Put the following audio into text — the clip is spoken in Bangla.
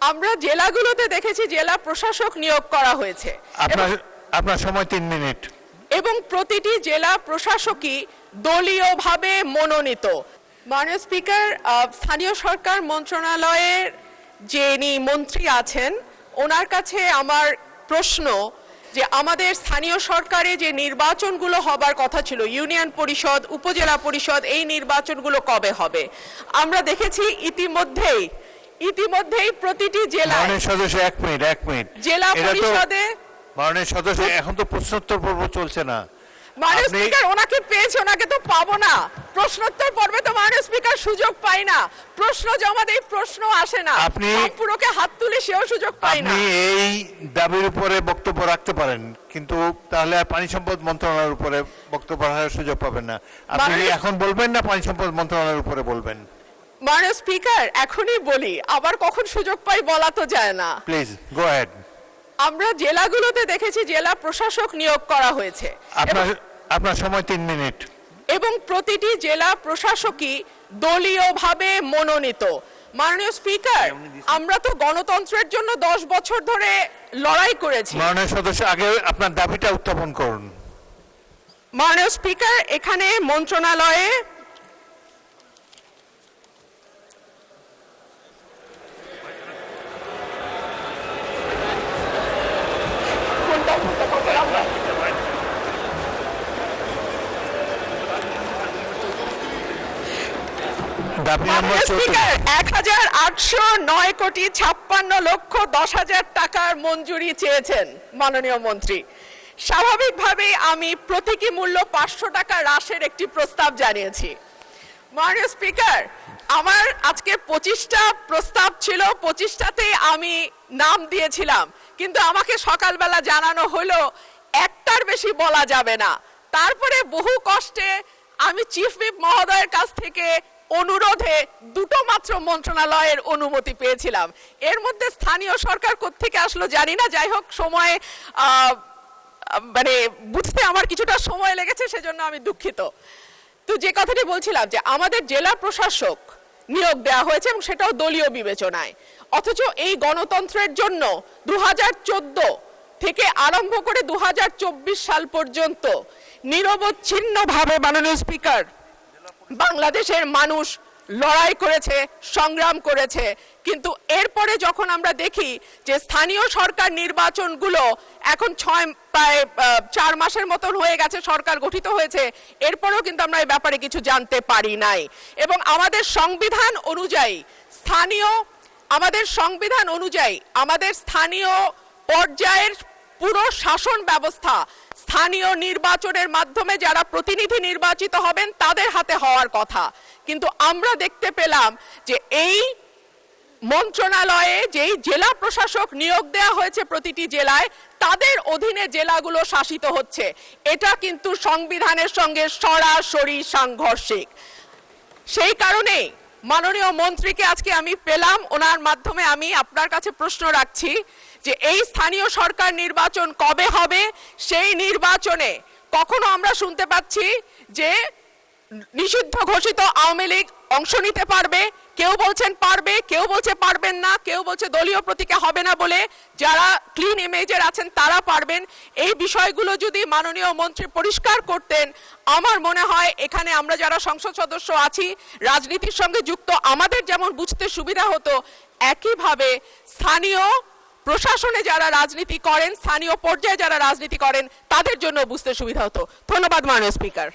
আমরা জেলাগুলোতে দেখেছি জেলা প্রশাসক নিয়োগ করা হয়েছে আপনার সময় 3 মিনিট এবং প্রতিটি জেলা প্রশাসকই দলীয়ভাবে মনোনীত। মাননীয় স্পিকার, স্থানীয় সরকার মন্ত্রণালয়ের যিনি মন্ত্রী আছেন ওনার কাছে আমার প্রশ্ন যে আমাদের স্থানীয় সরকারে যে নির্বাচনগুলো হবার কথা ছিল, ইউনিয়ন পরিষদ, উপজেলা পরিষদ, এই নির্বাচনগুলো কবে হবে? আমরা দেখেছি ইতিমধ্যেই প্রতিটি জেলায় মাননীয় সদস্য এক মিনিট জেলা পরিষদে মাননীয় সদস্য এখন তো প্রশ্নোত্তর পর্ব চলছে না। মাননীয় স্পিকার ওনাকে পেয়েছে, ওনাকে তো পাবো না। প্রশ্নোত্তর পর্বে তো মাননীয় স্পিকার সুযোগ পাই না, প্রশ্ন জমা দেই, প্রশ্ন আসে না, পুরোকে হাত তুলে সেও সুযোগ পাই না। আপনি এই দাবির উপরে বক্তব্য রাখতে পারেন, কিন্তু তাহলে আর পানি সম্পদ মন্ত্রণালয়ের উপরে বক্তব্য রাখার সুযোগ পাবেন না। আপনি এখন বলবেন না পানি সম্পদ মন্ত্রণালয়ের উপরে বলবেন? মাননীয় স্পিকার এখনই বলি, আবার কখন সুযোগ পাই বলা তো যায় না। Please go ahead. আমরা জেলাগুলোতে দেখেছি জেলা প্রশাসক নিয়োগ করা হয়েছে আপনার সময় 3 মিনিট এবং প্রতিটি জেলা প্রশাসকই দলীয়ভাবে মনোনীত। মাননীয় স্পিকার, আমরা তো গণতন্ত্রের জন্য 10 বছর ধরে লড়াই করেছি। মাননীয় সদস্য আগে আপনার দাবিটা উত্থাপন করুন। মাননীয় স্পিকার, এখানে মন্ত্রণালয়ে দাবি নম্বর 1,809,56,10,00,000 টাকার মঞ্জুরি চেয়েছেন মাননীয় মন্ত্রী। স্বাভাবিকভাবেই আমি প্রতীকী মূল্য 500 টাকা হ্রাসের একটি প্রস্তাব জানিয়েছি। মাননীয় স্পিকার, আমার আজকে 25টা প্রস্তাব ছিল, 25টাতেই আমি নাম দিয়েছিলাম, কিন্তু আমাকে সকালবেলা জানানো হলো একটার বেশি বলা যাবে না। তারপরে বহু কষ্টে আমি চিফ হুইপ মহোদয়ের কাছ থেকে অনুরোধে দুটো মাত্র মন্ত্রণালয়ের অনুমতি পেয়েছিলাম। এর মধ্যে স্থানীয় সরকার কোত্থেকে আসলো জানি না, যাই হোক সময় মানে বুঝতে আমার কিছুটা সময় লেগেছে, সেজন্য আমি দুঃখিত। তো যে কথাটি বলছিলাম যে আমাদের জেলা প্রশাসক নিয়োগ দেওয়া হয়েছে এবং সেটাও দলীয় বিবেচনায়, অথচ এই গণতন্ত্রের জন্য 2014 থেকে আরম্ভ করে 2024 সাল পর্যন্ত নিরবচ্ছিন্নভাবে মাননীয় স্পিকার বাংলাদেশের মানুষ লড়াই করেছে, সংগ্রাম করেছে, কিন্তু এরপরে যখন আমরা দেখি যে স্থানীয় সরকার নির্বাচনগুলো এখন প্রায় 4 মাসের মতন হয়ে গেছে, সরকার গঠিত হয়েছে, এরপরেও কিন্তু আমরা এই ব্যাপারে কিছু জানতে পারি নাই। এবং আমাদের সংবিধান অনুযায়ী আমাদের স্থানীয় পর্যায়ের পুরো শাসন ব্যবস্থা স্থানীয় নির্বাচনের মাধ্যমে যারা প্রতিনিধি নির্বাচিত হবেন তাদের হাতে হওয়ার কথা, কিন্তু আমরা দেখতে পেলাম যে এই মন্ত্রণালয়ে যেই জেলা প্রশাসক নিয়োগ দেওয়া হয়েছে প্রতিটি জেলায়, তাদের অধীনে জেলাগুলো শাসিত হচ্ছে। এটা কিন্তু সংবিধানের সঙ্গে সরাসরি সাংঘর্ষিক। সেই কারণেই মাননীয় মন্ত্রীকে আজকে আমি পেলাম, ওনার মাধ্যমে আমি আপনার কাছে প্রশ্ন রাখছি যে এই স্থানীয় সরকার নির্বাচন কবে হবে? সেই নির্বাচনে কখনো আমরা শুনতে পাচ্ছি যে নিষিদ্ধ ঘোষিত আওয়ামী লীগ অংশ নিতে পারবে, কেউ বলছেন পারবে, কেউ বলছে পারবেন না, কেউ বলছে দলীয় প্রতীকে হবে না বলে যারা ক্লিন ইমেজের আছেন তারা পারবেন। এই বিষয়গুলো যদি মাননীয় মন্ত্রী পরিষ্কার করতেন, আমার মনে হয় এখানে আমরা যারা সংসদ সদস্য আছি, রাজনীতির সঙ্গে যুক্ত, আমাদের যেমন বুঝতে সুবিধা হতো, একইভাবে স্থানীয় প্রশাসনে যারা রাজনীতি করেন, স্থানীয় পর্যায়ে যারা রাজনীতি করেন, তাদের জন্য বুঝতে সুবিধা হতো। ধন্যবাদ মাননীয় স্পিকার।